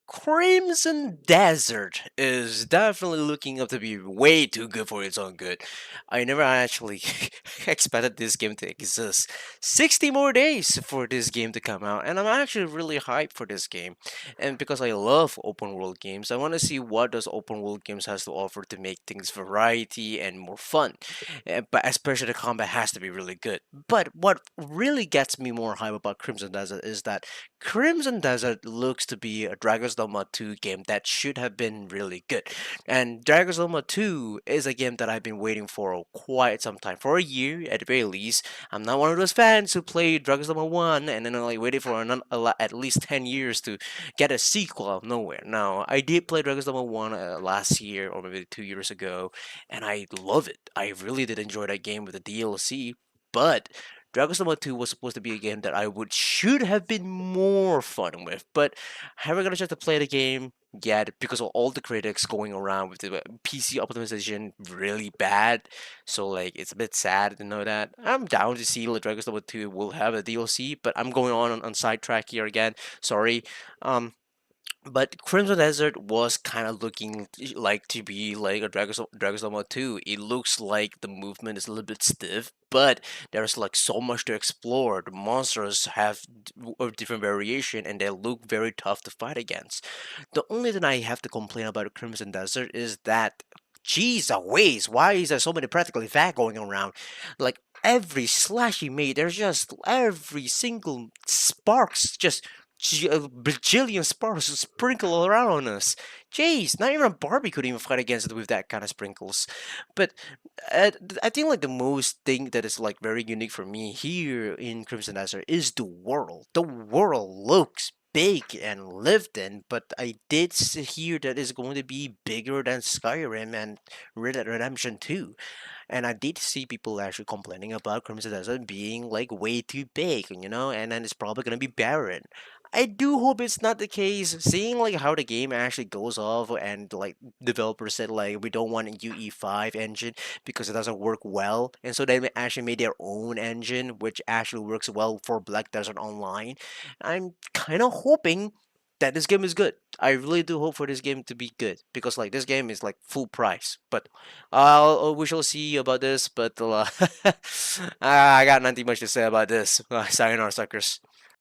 Crimson Desert is definitely looking up to be way too good for its own good. I never actually expected this game to exist. 60 more days for this game to come out, and I'm actually really hyped for this game. And because I love open world games, I want to see what those open world games has to offer to make things variety and more fun. But especially the combat has to be really good. But what really gets me more hype about Crimson Desert is that Crimson Desert looks to be a Dragon's Dogma 2 game that should have been really good. And Dragon's Dogma 2 is a game that I've been waiting for quite some time, for a year at the very least. I'm not one of those fans who played Dragon's Dogma 1 and then like waited for at least 10 years to get a sequel out of nowhere. Now, I did play Dragon's Dogma 1 last year or maybe 2 years ago, and I love it. I really did enjoy that game with the DLC, but Dragon's Dogma 2 was supposed to be a game that I would should have been more fun with, but I haven't got a chance to play the game yet because of all the critics going around with the PC optimization really bad. So like it's a bit sad to know that. I'm down to see like Dragon's Dogma 2 will have a DLC, but I'm going on sidetrack here again. Sorry. Um but Crimson Desert was kind of looking like to be like a Dragon's Dogma 2. It looks like the movement is a little bit stiff, but there's like so much to explore. The monsters have a different variation and they look very tough to fight against. The only thing I have to complain about Crimson Desert is that, geez, ways, why is there so many practically fat going around? Like every slash he made, there's just every single sparks just a bajillion sparks sprinkle around on us. Jeez, not even a Barbie could even fight against it with that kind of sprinkles. But I think like the most thing that is like very unique for me here in Crimson Desert is the world. The world looks big and lived in, but I did hear that it's going to be bigger than Skyrim and Red Dead Redemption 2. And I did see people actually complaining about Crimson Desert being like way too big, and then it's probably gonna be barren. I do hope it's not the case. Seeing like how the game actually goes off, and like developers said like we don't want a UE5 engine because it doesn't work well, and so they actually made their own engine which actually works well for Black Desert Online. I'm kind of hoping that this game is good. I really do hope for this game to be good because like this game is like full price. But we shall see about this. But I got nothing much to say about this. Sayonara, suckers.